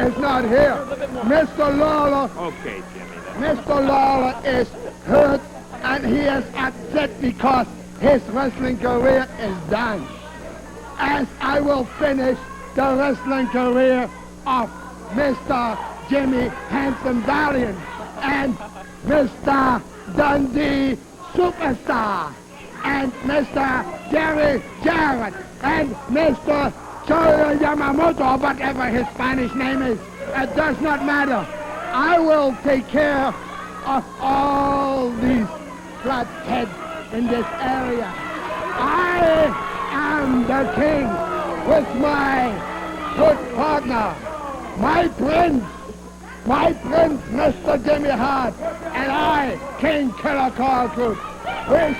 is not here. Mr. Lawler. Okay, Jimmy. Mr. Lawler is hurt, and he is upset because his wrestling career is done. As I will finish the wrestling career of Mr. Jimmy Handsome Valiant and Mr. Dundee Superstar and Mr. Jerry Jarrett and Mr. CWA Yamamoto, whatever his Spanish name is. It does not matter. I will take care of all these flatheads in this area. I am the king with my good partner, my prince, Mr. Jimmy Hart, and I, King Killer Carl Cruz. We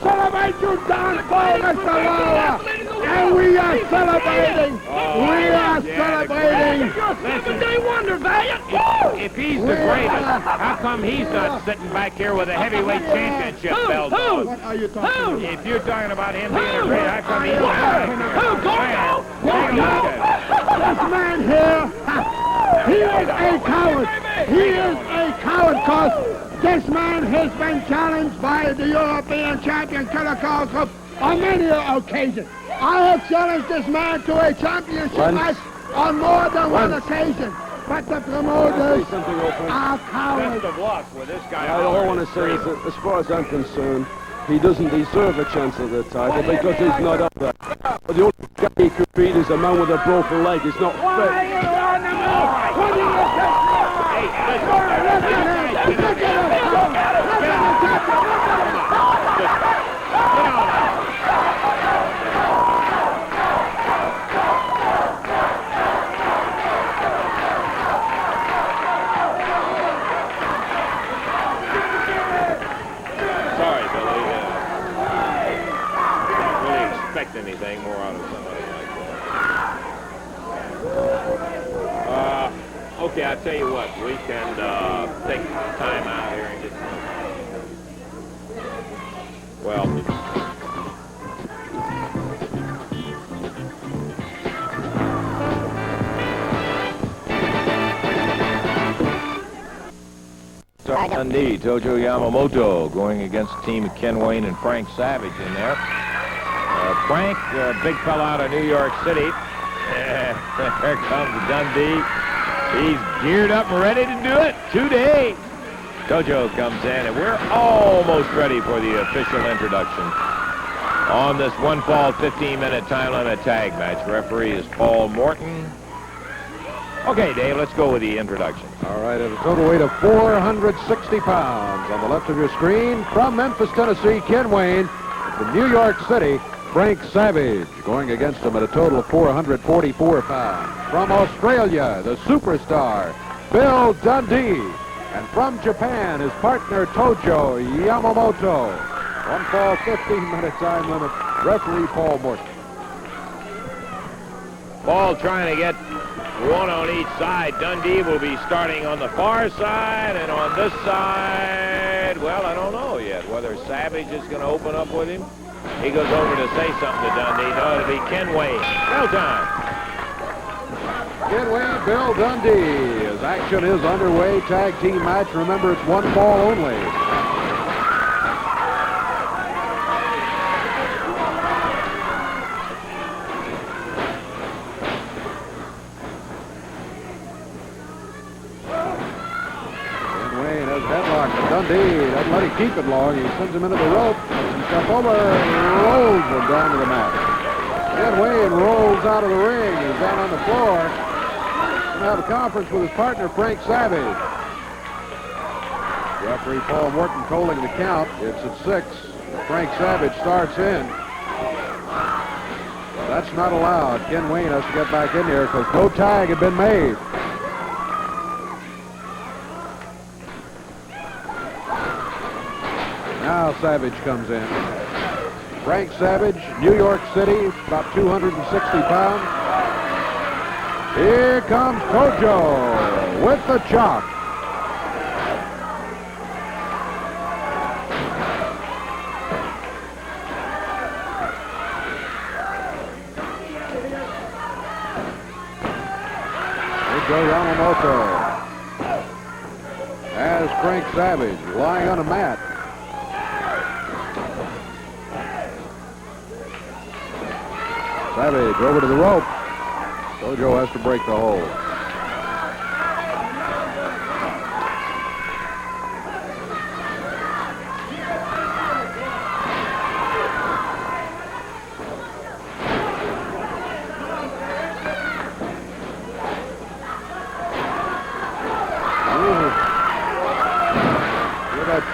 celebrate you down for Mr. Lawler, and we are celebrating. You're a seven-day wonder, Valiant. If he's the greatest, how come he's not sitting back here with a heavyweight championship belt on? What are you talking about? If you're talking about him being a great, how come he's not back This man here, he is a coward. He is a coward because this man has been challenged by the European champion Killer Carl Cruz on many occasions. I have challenged this man to a championship match on more than one occasion. But the promoters are cowards. Best of luck with this guy. All I want to say is that, as far as I'm concerned, he doesn't deserve a chance at the title because he's not up there. But the only guy he could beat is a man with a broken leg. It's not fair. Sorry, Billy. Can't really expect anything more out of somebody like that. Okay, I'll tell you what. We can take time out here and get some. Well, Dundee, Tojo Yamamoto going against the team of Ken Wayne and Frank Savage in there. Frank, big fella out of New York City. There comes Dundee. He's geared up and ready to do it. 2 days. Tojo comes in, and we're almost ready for the official introduction on this one fall, 15-minute time limit tag match. Referee is Paul Morton. Okay, Dave, let's go with the introduction. All right, at a total weight of 460 pounds. On the left of your screen, from Memphis, Tennessee, Ken Wayne. From New York City, Frank Savage, going against him at a total of 444 pounds. From Australia, the superstar, Bill Dundee. And from Japan, his partner, Tojo Yamamoto. One fall, 15-minute time limit. Referee Paul Morton. Paul trying to get one on each side. Dundee will be starting on the far side, and on this side, well, I don't know yet whether Savage is going to open up with him. He goes over to say something to Dundee. No, it'll be Ken Wayne. Bell time. Ken Wayne, Bill Dundee. As action is underway, tag team match. Remember, it's one fall only. Dundee doesn't let him keep it long. He sends him into the rope. He steps over and rolls him down to the mat. Ken Wayne rolls out of the ring. He's down on the floor. He's going to have a conference with his partner, Frank Savage. Referee Paul Morton calling the count. It's at 6. Frank Savage starts in. Well, that's not allowed. Ken Wayne has to get back in here because no tag had been made. Now Savage comes in. Frank Savage, New York City, about 260 pounds. Here comes Tojo with the chop. Tojo Yamamoto as Frank Savage lying on a mat. Savage over to the rope. Tojo has to break the hold.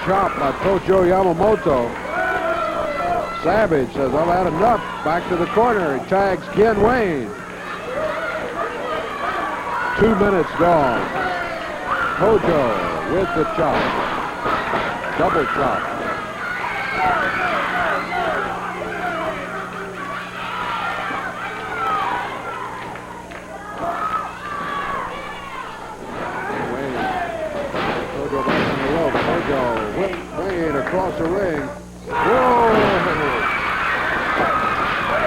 Chop by Tojo Yamamoto. Savage says, I've had enough. Back to the corner. He tags Ken Wayne. 2 minutes gone. Tojo with the chop. Double chop. Across the ring. Whoa!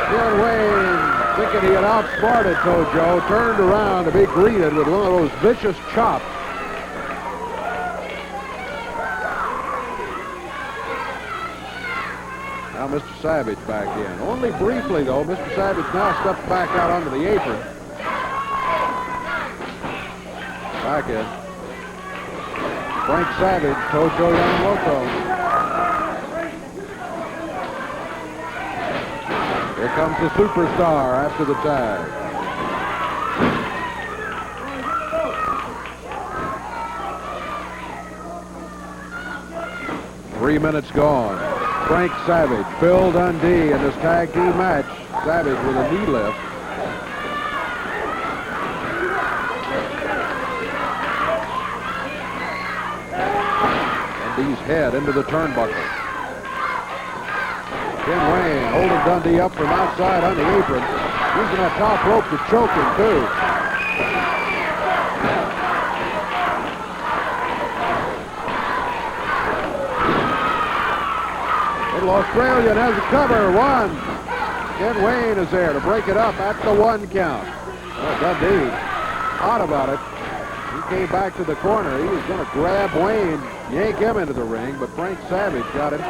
Ken Wayne, thinking he had outsmarted Tojo, turned around to be greeted with one of those vicious chops. Now Mr. Savage back in. Only briefly, though. Mr. Savage now steps back out onto the apron. Back in. Frank Savage, Tojo Yamamoto. Here comes the superstar after the tag. Three minutes gone. Frank Savage, Bill Dundee in this tag team match. Savage with a knee lift. Dundee's head into the turnbuckle. Ken Wayne holding Dundee up from outside on the apron. Using that top rope to choke him, too. Little Australian has a cover. One. Ken Wayne is there to break it up at the 1 count. Well, Dundee, hot about it. He came back to the corner. He was going to grab Wayne, yank him into the ring, but Frank Savage got him.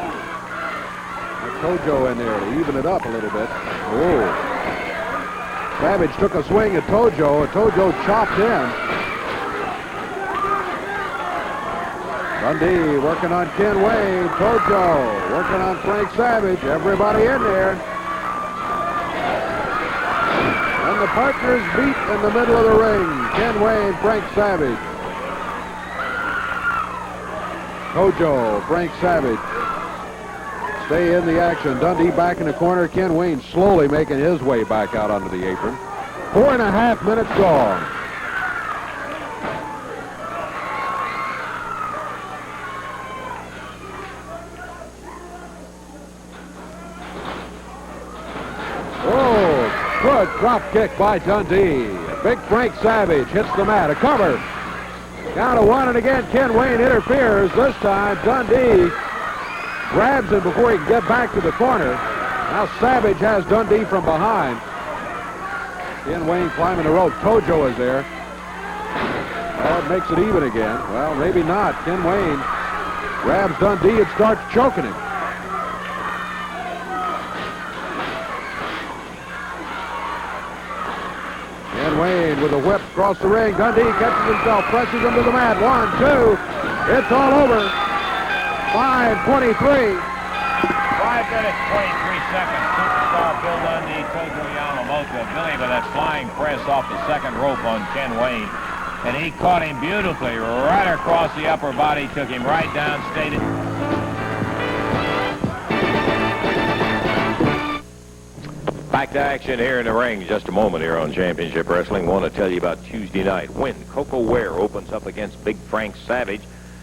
Tojo in there to even it up a little bit. Oh. Savage took a swing at Tojo, and Tojo chopped in. Dundee working on Ken Wayne. Tojo working on Frank Savage. Everybody in there. And the partners meet in the middle of the ring. Ken Wayne, Frank Savage. Tojo, Frank Savage. Stay in the action. Dundee back in the corner. Ken Wayne slowly making his way back out onto the apron. 4.5 minutes gone. Oh, good drop kick by Dundee. Big Frank Savage hits the mat. A cover. Down to 1, and again Ken Wayne interferes. This time Dundee grabs him before he can get back to the corner. Now Savage has Dundee from behind. Ken Wayne climbing the rope. Tojo is there. Well, it makes it even again. Well, maybe not. Ken Wayne grabs Dundee and starts choking him. Ken Wayne with a whip across the ring. Dundee catches himself, presses him to the mat. 1, 2. It's all over. 5:23. 5 minutes, 23 seconds. Superstar Bill Dundee, Tojo Yamamoto. Billy with that flying press off the second rope on Ken Wayne. And he caught him beautifully right across the upper body, took him right down, stayed it. Back to action here in the ring just a moment here on Championship Wrestling. Want to tell you about Tuesday night when Coco Ware opens up against Big Frank Savage.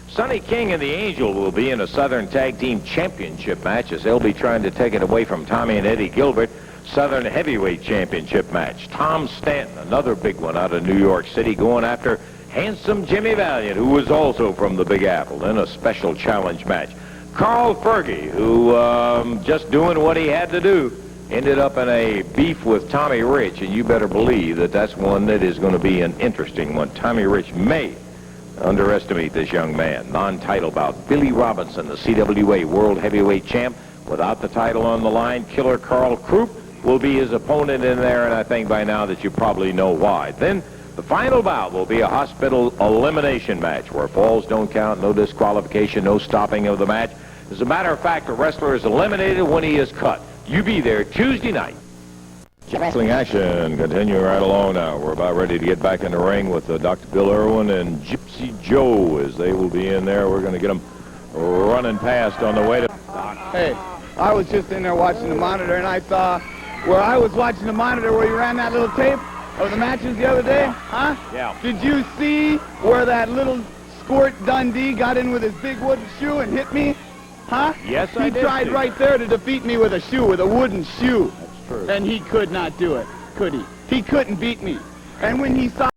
Sonny King and the Angel will be in a Southern Tag Team Championship match as they'll be trying to take it away from Tommy and Eddie Gilbert. Southern Heavyweight Championship match. Tom Stanton, another big one out of New York City, going after handsome Jimmy Valiant, who was also from the Big Apple, in a special challenge match. Carl Fergie, who just doing what he had to do ended up in a beef with Tommy Rich, and you better believe that that's one that is going to be an interesting one. Tommy Rich may underestimate this young man. Non-title bout. Billy Robinson, the CWA World Heavyweight Champ, without the title on the line. Killer Carl Krupp will be his opponent in there, and I think by now that you probably know why. Then the final bout will be a hospital elimination match where falls don't count, no disqualification, no stopping of the match. As a matter of fact, the wrestler is eliminated when he is cut. You be there Tuesday night. Wrestling action continuing right along now. We're about ready to get back in the ring with Dr. Bill Irwin and Gypsy Joe as they will be in there. We're going to get them running past on the way to... Hey, I was just in there watching the monitor, and I saw where I was watching the monitor where you ran that little tape of the matches the other day, huh? Yeah. Did you see where that little squirt Dundee got in with his big wooden shoe and hit me? Huh? Yes, I did. He tried right there to defeat me with a shoe, with a wooden shoe. That's true. And he could not do it, could he? He couldn't beat me. And when he saw